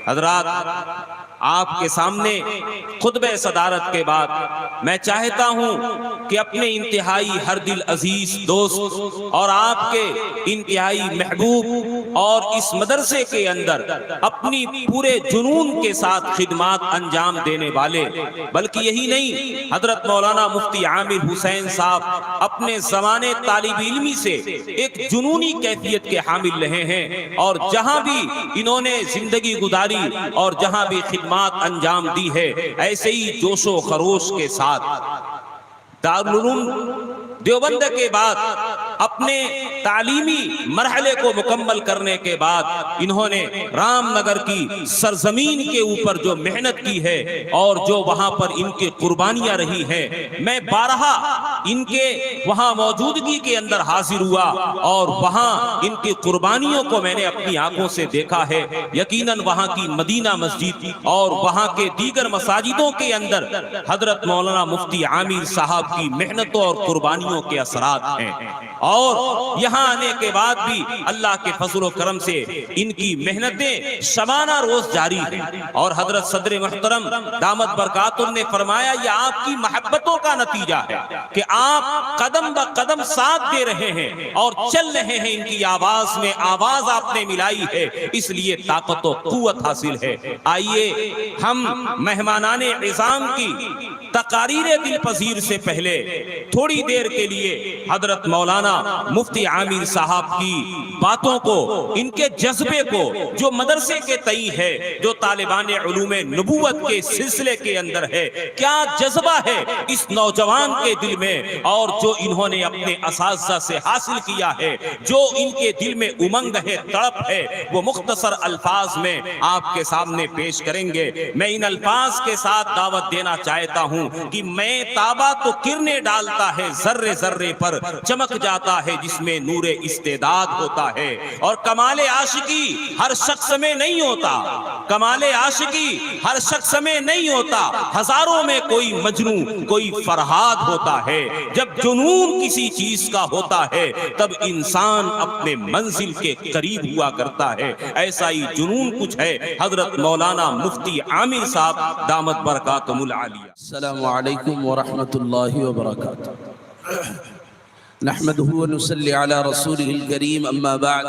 حضرات، آپ کے سامنے خطبہ صدارت کے بعد میں چاہتا ہوں کہ اپنے انتہائی ہر دل عزیز دوست اور آپ کے انتہائی محبوب اور اس مدرسے کے اندر اپنی پورے جنون کے ساتھ خدمات انجام دینے والے، بلکہ یہی نہیں، حضرت مولانا مفتی عامر حسین صاحب اپنے زمانے طالب علمی سے ایک جنونی کیفیت کے حامل رہے ہیں، اور جہاں بھی انہوں نے زندگی گزاری اور جہاں بھی خدمات انجام دی ہے، ایسے ہی جوش و خروش کے ساتھ دارالعلوم دیوبند کے بعد اپنے تعلیمی مرحلے کو مکمل کرنے کے بعد انہوں نے رام نگر کی سرزمین کے اوپر جو محنت کی ہے اور جو وہاں پر ان کے قربانیاں رہی ہیں، میں بارہا ان کے وہاں موجودگی کے اندر حاضر ہوا اور وہاں ان کی قربانیوں کو میں نے اپنی آنکھوں سے دیکھا ہے۔ یقیناً وہاں کی مدینہ مسجد اور وہاں کے دیگر مساجدوں کے اندر حضرت مولانا مفتی عامر صاحب کی محنتوں اور قربانیوں کے اثرات ہیں، اور یہاں آنے کے بعد بھی اللہ کے فضل و کرم سے ان کی محنتیں شبانہ روز جاری ہیں، اور حضرت صدر محترم دامت برکاتہ نے فرمایا یہ آپ کی محبتوں کا نتیجہ ہے کہ آپ قدم بہ قدم ساتھ دے رہے ہیں اور چل رہے ہیں، ان کی آواز میں آواز آپ نے ملائی ہے، اس لیے طاقت و قوت حاصل ہے۔ آئیے ہم مہمانان عظام کی تقاریر دل پذیر سے پہلے تھوڑی دیر کے لیے حضرت مولانا مفتی عامر صاحب کی باتوں کو، ان کے جذبے کو جو مدرسے کے تئیں ہے، جو طالبان علوم نبوت کے سلسلے کے اندر ہے، کیا جذبہ ہے اس نوجوان کے دل میں، اور جو انہوں نے اپنے اساتذہ سے حاصل کیا ہے، جو ان کے دل میں امنگ ہے، تڑپ ہے، وہ مختصر الفاظ میں آپ کے سامنے پیش کریں گے۔ میں ان الفاظ کے ساتھ دعوت دینا چاہتا ہوں کہ میں تابہ تو کرنے ڈالتا ہے، ذرے ذرے پر چمک جاتا ہے جس میں نور استعداد ہوتا ہے، اور کمال عاشقی ہر شخص میں نہیں ہوتا، کمال عاشقی ہر شخص میں نہیں ہوتا، ہزاروں میں کوئی مجنون کوئی فرہاد ہوتا ہے، جب جنون کسی چیز کا ہوتا ہے تب انسان اپنے منزل کے قریب ہوا کرتا ہے۔ ایسا ہی جنون کچھ ہے حضرت مولانا مفتی عامر صاحب دامت برکاتہم العالیہ۔ السلام علیکم ورحمۃ اللہ وبرکاتہ۔ نحمده ونصلي على رسوله الكريم اما بعد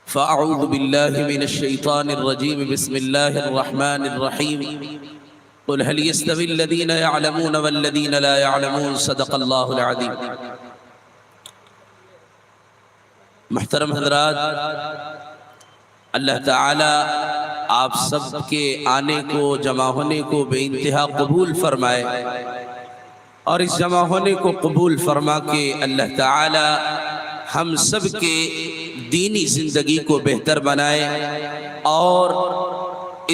فاعوذ بالله من الشيطان الرجيم بسم الله الرحمن الرحيم قل هل يستوي الذين يعلمون والذين لا يعلمون صدق الله العظيم۔ محترم حضرات، اللہ تعالی آپ سب کے آنے کو، جمع ہونے کو بے انتہا قبول فرمائے، اور اس جمع ہونے کو قبول فرما کے اللہ تعالی ہم سب کے دینی زندگی کو بہتر بنائے، اور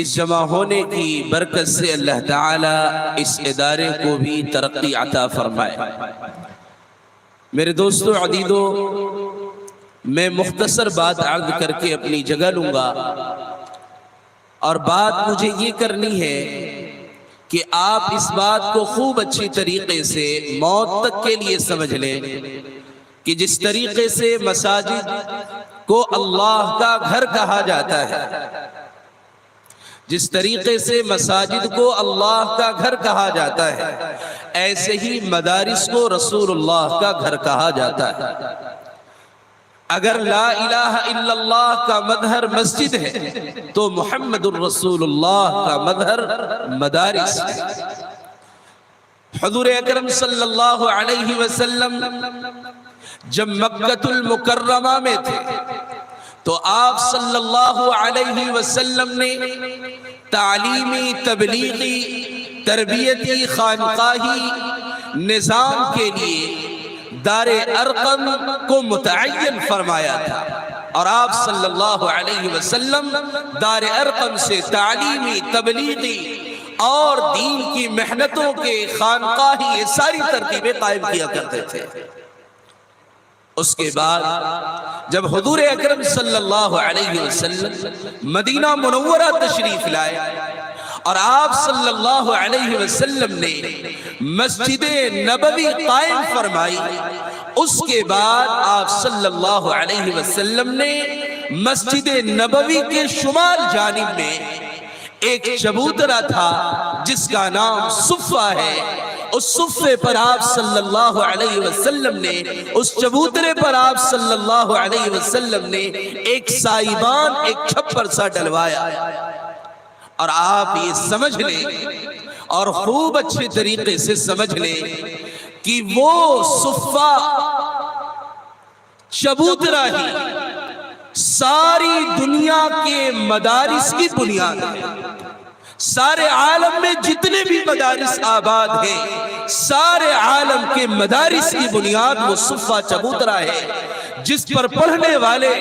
اس جمع ہونے کی برکت سے اللہ تعالی اس ادارے کو بھی ترقی عطا فرمائے۔ میرے دوستو عزیزو، میں مختصر بات عرض کر کے اپنی جگہ لوں گا، اور بات مجھے یہ کرنی ہے کہ آپ اس بات کو خوب اچھی طریقے سے موت تک کے لیے سمجھ لیں کہ جس طریقے سے مساجد کو اللہ کا گھر کہا جاتا ہے، جس طریقے سے مساجد کو اللہ کا گھر کہا جاتا ہے، ایسے ہی مدارس کو رسول اللہ کا گھر کہا جاتا ہے۔ اگر لا الہ الا اللہ کا مظہر مسجد ہے تو محمد الرسول اللہ کا مظہر مدارس ہے۔ حضور اکرم صلی اللہ علیہ وسلم جب مکہ المکرمہ میں تھے تو آپ صلی اللہ علیہ وسلم نے تعلیمی، تبلیغی، تربیتی، خانقاہی نظام کے لیے دار ارقم کو متعین فرمایا تھا، اور آپ صلی اللہ علیہ وسلم دار ارقم سے تعلیمی، تبلیغی اور دین کی محنتوں کے خانقاہی یہ ساری ترتیبیں قائم کیا کرتے تھے۔ اس کے بعد جب حضور اکرم صلی اللہ علیہ وسلم مدینہ منورہ تشریف لائے اور آپ صلی اللہ علیہ وسلم نے مسجد نبوی قائم فرمائی، اس کے بعد آپ صلی اللہ علیہ وسلم نے مسجد نبوی کے شمال جانب میں ایک چبوترا تھا جس کا نام صفہ ہے. اس صفے پر آپ صلی اللہ علیہ وسلم نے، اس چبوترے پر آپ صلی اللہ علیہ وسلم نے ایک سائبان، ایک چھپر سا ڈلوایا. اور آپ یہ سمجھ لیں اور خوب اچھے طریقے سے سمجھ لیں کہ وہ صفہ چبوترا ہی ساری دنیا کے مدارس کی بنیاد ہے. سارے عالم میں جتنے بھی مدارس آباد ہیں، سارے عالم کے مدارس کی بنیاد وہ صفہ چبوترا ہے، جس پر پڑھنے والے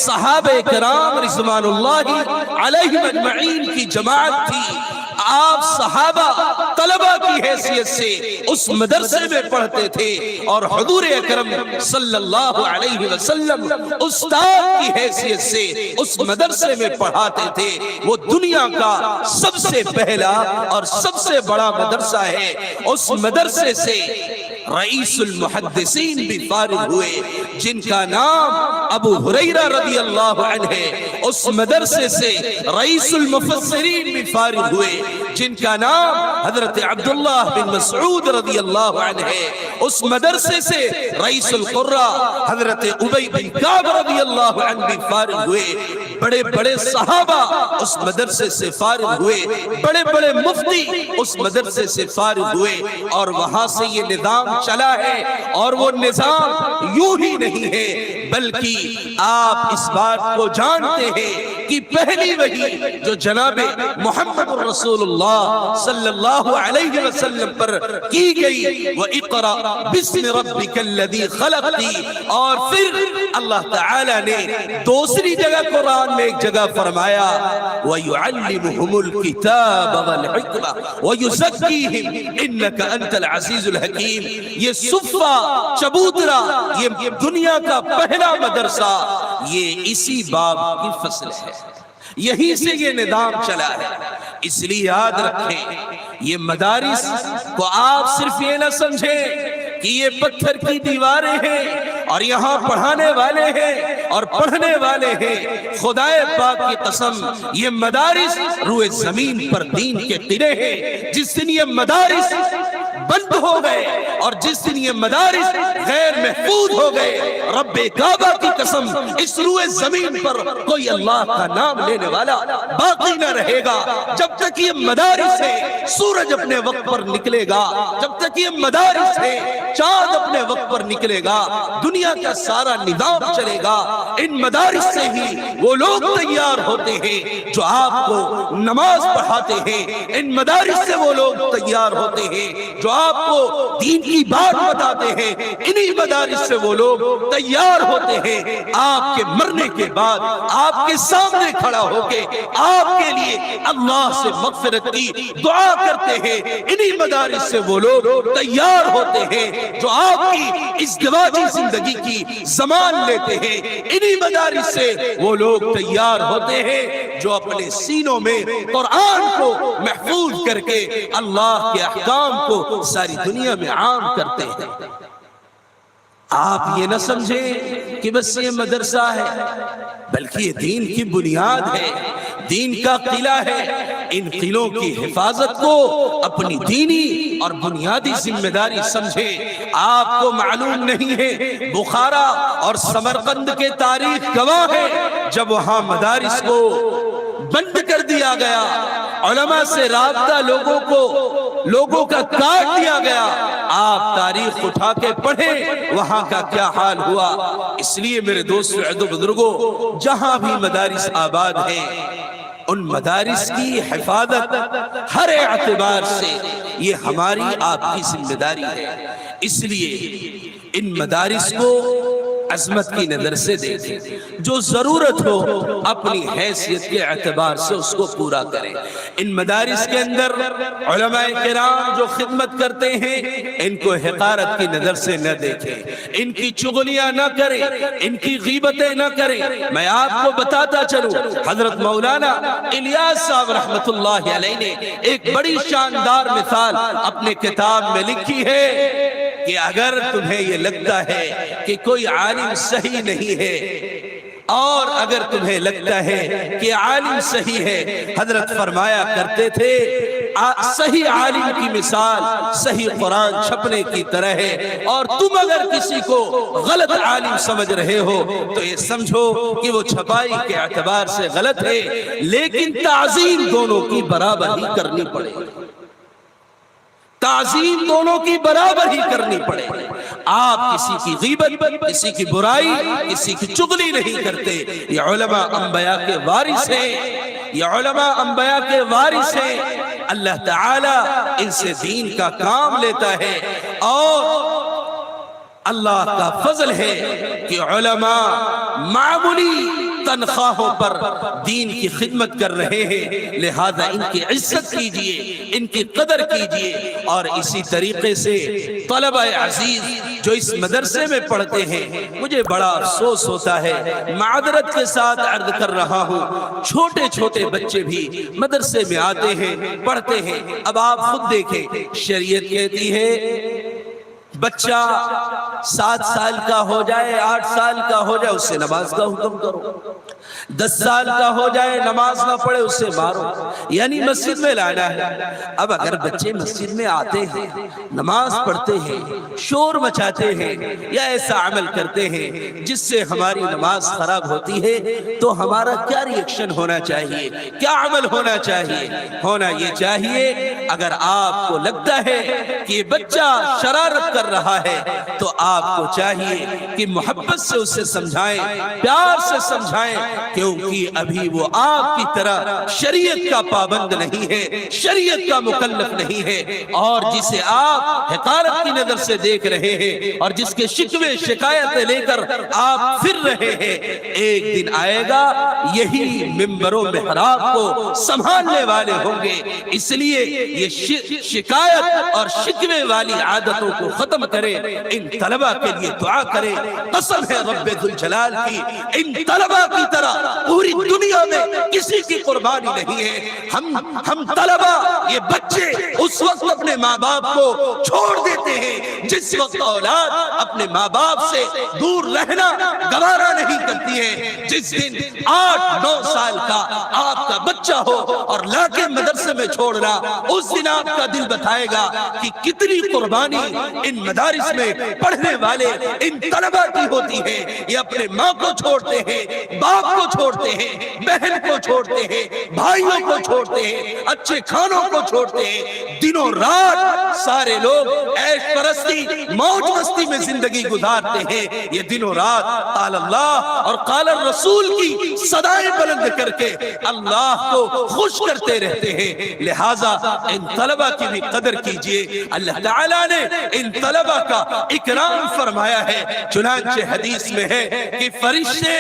صحابہ کرام رضوان اللہ علیہم اجمعین کی جماعت تھی. آپ صحابہ طلبہ کی حیثیت سے اس مدرسے میں پڑھتے تھے اور حضور اکرم صلی اللہ علیہ وسلم استاد کی حیثیت سے اس مدرسے میں پڑھاتے تھے. وہ دنیا کا سب سے پہلا اور سب سے بڑا مدرسہ ہے. اس مدرسے سے رئیس المحدثین بھی فارغ ہوئے جن کا نام ابو ہریرہ رضی اللہ عنہ ہے. اس مدرسے سے رئیس المفسرین بھی فارغ ہوئے جن کا نام حضرت عبداللہ بن مسعود رضی اللہ عنہ ہے. اس مدرسے سے رئیس القراء حضرت ابی بن کعب رضی اللہ عنہ بھی فارغ ہوئے. بڑے بڑے صحابہ اس مدرسے سے فارغ ہوئے، بڑے بڑے مفتی اس مدرسے سے فارغ ہوئے، اور وہاں سے یہ نظام چلا ہے. اور وہ نظام یوں ہی نہیں ہے بلکہ آپ اس بات کو جانتے ہیں کہ پہلی وحی جو جناب محمد رسول اللہ صلی اللہ علیہ وسلم پر کی گئی وَإِقْرَأْ بِاسْمِ رَبِّكَ الَّذِي خَلَقَ تھی، اور پھر اللہ تعالی نے دوسری جگہ قرآن میں ایک جگہ فرمایا وَيُعَلِّمُهُمُ الْكِتَابَ وَالْحِكْمَةَ وَيُزَكِّيهِمْ إِنَّكَ أَنْتَ الْعَزِيزُ الْحَكِيمُ. یہ صفہ چبوترا، یہ دنیا کا پہلا مدرسہ، یہ اسی باب کی فصل ہے، یہیں سے یہ نظام چلا ہے. اس لیے یاد رکھیں یہ مدارس کو آپ صرف یہ نہ سمجھیں کہ یہ پتھر کی دیواریں ہیں اور یہاں پڑھانے والے ہیں اور پڑھنے والے ہیں. خدائے پاک کی قسم یہ مدارس روئے زمین پر دین کے قلعے ہیں. جس دن یہ مدارس بند ہو گئے اور جس دن یہ مدارس غیر محفوظ ہو گئے، رب کعبہ کی قسم اس روئے زمین پر کوئی اللہ کا نام لینے والا باقی نہ رہے گا. جب تک یہ مدارس ہے سورج اپنے وقت پر نکلے گا، جب تک یہ مدارس ہے چاند اپنے وقت پر نکلے گا، دنیا کا سارا نظام چلے گا. ان مدارس سے ہی وہ لوگ تیار ہوتے ہیں جو آپ کو نماز پڑھاتے ہیں. ان مدارس سے وہ لوگ تیار ہوتے ہیں جو آپ کو دین کی بات بتاتے ہیں. انہی مدارس سے وہ لوگ تیار ہوتے ہیں آپ کے مرنے کے بعد آپ کے سامنے کھڑا ہو کے آپ کے لیے اللہ سے مغفرت کی دعا کرتے ہیں. انہی مدارس سے وہ لوگ تیار ہوتے ہیں جو آپ کی ازدواجی زندگی کی زمان لیتے ہیں. انہی مدارس سے وہ لوگ تیار ہوتے ہیں جو اپنے سینوں میں قرآن کو محفوظ کر کے اللہ کے احکام کو ساری دنیا میں عام کرتے ہیں. آپ یہ نہ سمجھیں کہ بس یہ مدرسہ ہے، بلکہ یہ دین کی بنیاد ہے، دین کا قلعہ ہے. ان قلعوں کی حفاظت کو اپنی دینی اور بنیادی ذمہ داری سمجھیں. آپ کو معلوم نہیں ہے بخارا اور سمرقند کے تاریخ گواہ ہے جب وہاں مدارس کو بند کر دیا گیا، علماء سے رابطہ لوگوں کا کاٹ دیا گیا. آپ تاریخ اٹھا کے پڑھیں وہاں کا کیا حال ہوا. اس لیے میرے دوست عزیزو بزرگوں، جہاں بھی مدارس آباد ہیں ان مدارس کی حفاظت ہر اعتبار سے یہ ہماری آپ کی ذمہ داری ہے. اس لیے ان مدارس کو عظمت کی نظر سے دیکھیں، جو ضرورت ہو اپنی حیثیت کے اعتبار سے اس کو پورا کریں. ان مدارس کے اندر علماء کرام جو خدمت کرتے ہیں ان کو حقارت کی نظر سے نہ دیکھیں، ان کی چغلیاں نہ کریں، ان کی غیبتیں نہ کریں. میں آپ کو بتاتا چلوں حضرت مولانا الیاس صاحب رحمت اللہ علیہ نے ایک بڑی شاندار مثال اپنے کتاب میں لکھی ہے کہ اگر تمہیں یہ لگتا ہے کہ کوئی عالم صحیح نہیں ہے اور اگر تمہیں لگتا ہے کہ عالم صحیح ہے، حضرت فرمایا کرتے تھے صحیح عالم کی مثال صحیح قرآن چھپنے کی طرح ہے، اور تم اگر کسی کو غلط عالم سمجھ رہے ہو تو یہ سمجھو کہ وہ چھپائی کے اعتبار سے غلط ہے، لیکن تعظیم دونوں کی برابر ہی کرنی پڑے گی، تعظیم دونوں کی برابر ہی کرنی پڑے گی۔ آپ کسی کی غیبت، کسی کی برائی، کسی کی چغلی نہیں کرتے۔ یہ علماء انبیاء کے وارث ہیں، یہ علماء انبیاء کے وارث ہیں۔ اللہ تعالی ان سے دین کا کام لیتا ہے، اور اللہ کا فضل ہے کہ علماء معمولی تنخواہوں پر دین کی خدمت کر رہے ہیں، لہذا ان کی عزت کیجئے، ان کی قدر کیجئے۔ اور اسی طریقے سے طلبہ عزیز جو اس مدرسے میں پڑھتے ہیں، مجھے بڑا افسوس ہوتا ہے، معذرت کے ساتھ عرض کر رہا ہوں، چھوٹے چھوٹے بچے بھی مدرسے میں آتے ہیں، پڑھتے ہیں۔ اب آپ خود دیکھیں، شریعت کہتی ہے بچہ 7 سال کا ہو جائے، 8 سال کا ہو جائے، اس سے نماز کا حکم کرو، 10 سال کا ہو جائے نماز نہ پڑھے اس سے مارو، یعنی مسجد میں لانا ہے۔ اب اگر بچے مسجد میں آتے ہیں، نماز پڑھتے ہیں، شور مچاتے ہیں یا ایسا عمل کرتے ہیں جس سے ہماری نماز خراب ہوتی ہے، تو ہمارا کیا ری ایکشن ہونا چاہیے، کیا عمل ہونا چاہیے؟ ہونا یہ چاہیے، اگر آپ کو لگتا ہے کہ یہ بچہ شرارت کر رہا ہے تو آپ کو چاہیے کہ محبت سے اسے سمجھائیں، پیار سے سمجھائیں، کیونکہ ابھی وہ آپ کی طرح شریعت کا پابند نہیں ہے، شریعت کا مکلف نہیں ہے، اور جسے آپ حقارت کی نظر سے دیکھ رہے ہیں اور جس کے شکوے شکایتیں لے کر آپ پھر رہے ہیں، ایک دن آئے گا یہی ممبر و محراب کو سنبھالنے والے ہوں گے۔ اس لیے یہ شکایت اور شکوے والی عادتوں کو ختم کرے، ان طلبہ کے لیے دعا کرے۔ قسم ہے رب ذوالجلال کی، ان طلبہ کی طرح پوری دنیا میں کسی کی قربانی نہیں ہے۔ ہم طلبہ، یہ بچے اس وقت اپنے ماں باپ کو چھوڑ دیتے ہیں جس وقت اولاد اپنے ماں باپ سے دور رہنا گوارا نہیں کرتی ہے۔ جس دن 8-9 سال کا آپ کا بچہ ہو اور لا کے مدرسے میں چھوڑنا، اس دن آپ کا دل بتائے گا کہ کتنی قربانی ان مدارس میں پڑھنے والے ان طلبہ کی ہوتی ہے۔ یہ اپنے ماں کو چھوڑتے ہیں، باپ کو چھوڑتے ہیں، بہن کو چھوڑتے ہیں، بھائیوں کو چھوڑتے ہیں، اچھے کھانوں کو چھوڑتے ہیں، دنوں رات سارے لوگ عیش پرستی موج مستی میں زندگی گزارتے ہیں۔ یہ دنوں رات قال اللہ اور قال الرسول کی صدائیں بلند کر کے اللہ کو خوش کرتے رہتے ہیں۔ لہٰذا ان طلبہ کی بھی قدر کیجئے۔ اللہ تعالیٰ نے ان طلبہ کا اکرام فرمایا ہے، چنانچہ حدیث میں ہے کہ فرشتے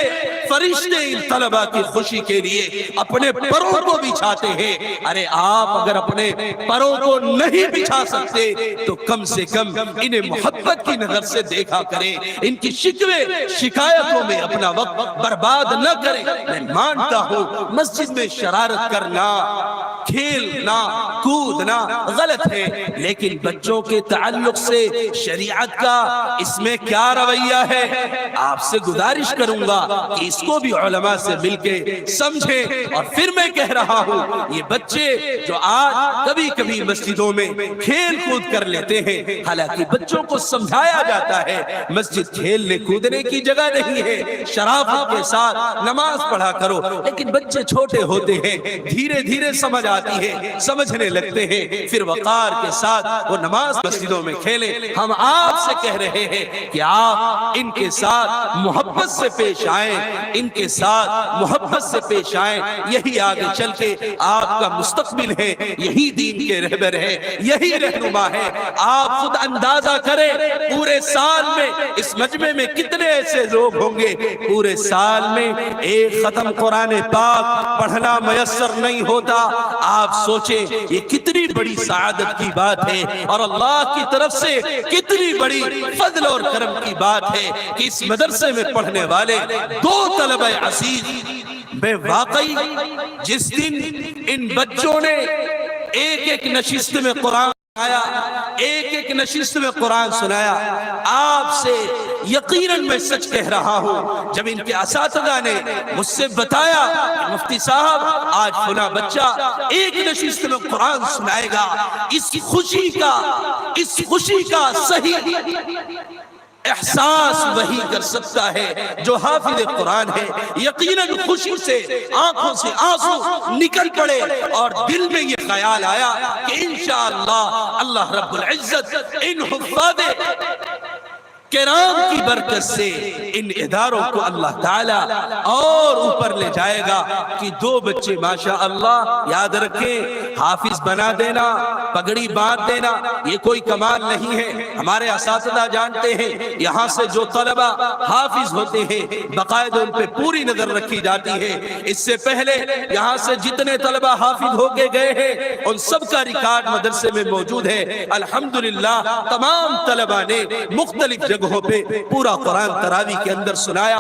ان طلبہ کی خوشی کے لیے اپنے پروں کو بچھاتے ہیں۔ ارے آپ اگر اپنے پروں کو نہیں بچھا سکتے تو کم سے کم انہیں محبت کی نظر سے دیکھا کریں، ان کی شکوے شکایتوں میں اپنا وقت برباد نہ کریں۔ میں مانتا ہوں مسجد میں شرارت کرنا، کھیلنا، کودنا غلط ہے، لیکن بچوں کے تعلق سے شریعت کا اس میں کیا رویہ ہے؟ آپ سے گزارش کروں گا کہ اس کو بھی علماء سے مل کے سمجھیں۔ اور پھر میں کہہ رہا ہوں، یہ بچے جو آج کبھی کبھی مسجدوں میں کھیل کود کر لیتے ہیں، حالانکہ بچوں کو سمجھایا جاتا ہے مسجد کھیلنے کودنے کی جگہ نہیں ہے، شرافت کے ساتھ نماز پڑھا کرو، لیکن بچے چھوٹے ہوتے ہیں، دھیرے دھیرے سمجھ آتی ہے، سمجھنے لگتے ہیں، پھر وقار کے ساتھ وہ نماز مسجدوں میں کھیلیں۔ ہم آپ سے کہہ رہے ہیں کہ آپ ان کے ساتھ محبت سے پیش آئیں، ان کے ساتھ محبت سے پیش آئیں، یہی آگے چل کے آپ کا مستقبل ہے، یہی دین کے رہبر ہے، یہی رہنما ہے۔ آپ خود اندازہ کریں پورے سال میں اس مجمع میں کتنے ایسے لوگ ہوں گے، پورے سال میں ایک ختم قرآن پاک پڑھنا میسر نہیں ہوتا۔ آپ سوچیں یہ کتنی بڑی سعادت کی بات ہے، اور اللہ کی طرف سے کتنی بڑی فضل اور کرم کی بات ہے کہ اس مدرسے میں پڑھنے والے 2 طلبہ عزیز، میں واقعی جس دن ان بچوں نے ایک نشست میں قرآن ایک ایک نشست میں قرآن سنایا. آپ سے یقیناً میں سچ کہہ رہا ہوں جب ان کے اساتذہ نے مجھ سے بتایا کہ مفتی صاحب آج فلاں بچہ ایک نشست میں قرآن سنائے گا، اس خوشی کا صحیح احساس وہی کر سکتا ہے جو حافظ قرآن ہے. یقیناً خوشی سے آنکھوں سے آنسو نکل پڑے اور دل میں یہ خیال آیا کہ انشاءاللہ اللہ رب العزت ان حفاظ کرام کی برکت سے ان اداروں کو اللہ تعالیٰ اور اوپر لے جائے گا. کہ 2 بچے ماشاءاللہ یاد رکھیں، حافظ بنا دینا، پگڑی باندھ دینا یہ کوئی کمال نہیں ہے. ہمارے اساتذہ جانتے ہیں یہاں سے جو طلبہ حافظ ہوتے ہیں باقاعدہ ان پہ پوری نظر رکھی جاتی ہے. اس سے پہلے یہاں سے جتنے طلبہ حافظ ہو کے گئے ہیں ان سب کا ریکارڈ مدرسے میں موجود ہے. الحمدللہ تمام طلبہ نے مختلف جگہوں پہ پورا قرآن تراویح کے اندر سنایا.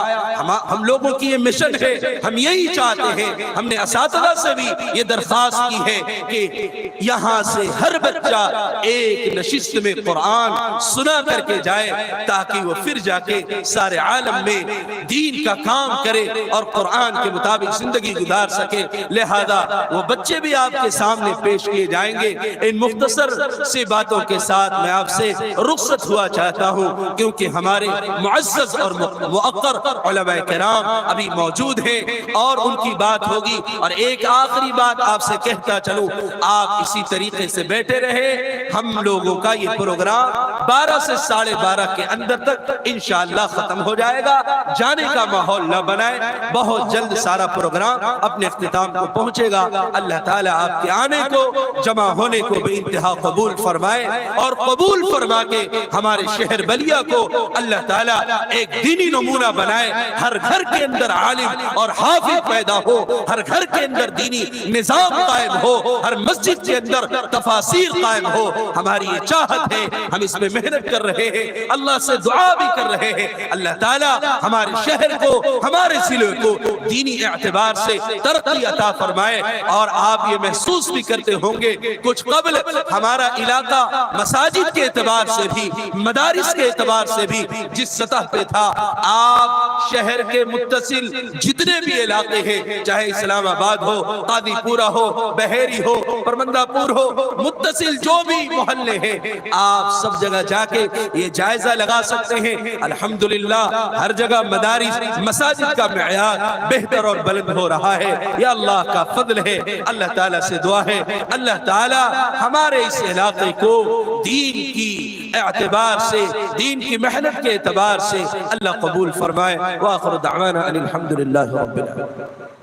ہم لوگوں کی یہ مشن ہے، ہم یہی چاہتے ہیں. ہم نے اساتذہ سے بھی یہ درخواست کی ہے کہ یہاں سے ہر بچہ ایک نشست میں قرآن سنا کر کے جائے تاکہ وہ پھر جا کے سارے عالم میں دین کا کام کرے اور قرآن کے مطابق زندگی گزار سکے. لہذا وہ بچے بھی آپ کے سامنے پیش کیے جائیں گے. ان مختصر سی باتوں کے ساتھ میں آپ سے رخصت ہوا چاہتا ہوں کیونکہ ہمارے معزز اور مؤقر علماء کرام ابھی موجود ہیں اور ان کی بات ہوگی. اور ایک آخری بات آپ سے کہتا چلوں، آپ اسی طریقے سے بیٹھے رہے. ہم لوگوں کا یہ پروگرام 12 سے 12:30 کے اندر تک انشاءاللہ ختم ہو جائے گا. جانے کا ماحول نہ بنائے، بہت جلد سارا پروگرام اپنے اختتام کو پہنچے گا. اللہ تعالیٰ آپ کے آنے کو، جمع ہونے کو بے انتہا قبول فرمائے اور قبول فرما کے ہمارے شہر بلیا کو اللہ تعالیٰ ایک دینی نمونہ بنائے. ہر گھر کے اندر عالم اور حافظ پیدا ہو، ہر گھر کے اندر دینی نظام قائم ہو، ہر مسجد کے اندر تفاسیر قائم ہو. ہماری یہ چاہت ہے، ہم اس میں محنت کر رہے ہیں، اللہ سے دعا بھی کر رہے ہیں. اللہ تعالیٰ ہمارے شہر کو، ہمارے ضلع کو دینی اعتبار سے ترقی عطا فرمائے. اور آپ یہ محسوس بھی کرتے ہوں گے کچھ قبل ہمارا علاقہ مساجد کے اعتبار سے بھی، مدارس کے اعتبار سے بھی جس سطح پہ تھا، آپ شہر کے متصل جتنے بھی علاقے ہیں، چاہے اسلام آباد ہو، قاضی پورہ ہو، بحیری ہو، پرمندہ پور ہو، متصل جو بھی محلے ہیں، آپ سب جگہ جا کے یہ جائزہ لگا سکتے ہیں. الحمدللہ ہر جگہ مدارس مساجد کا معیار بہتر اور بلند ہو رہا ہے. یہ اللہ کا فضل ہے. اللہ تعالیٰ سے دعا ہے اللہ تعالیٰ ہمارے اس علاقے کو دین کی اعتبار سے، دین کی محنت کے اعتبار سے اللہ قبول فرمائے. وآخر دعوانا ان الحمدللہ رب العالمین.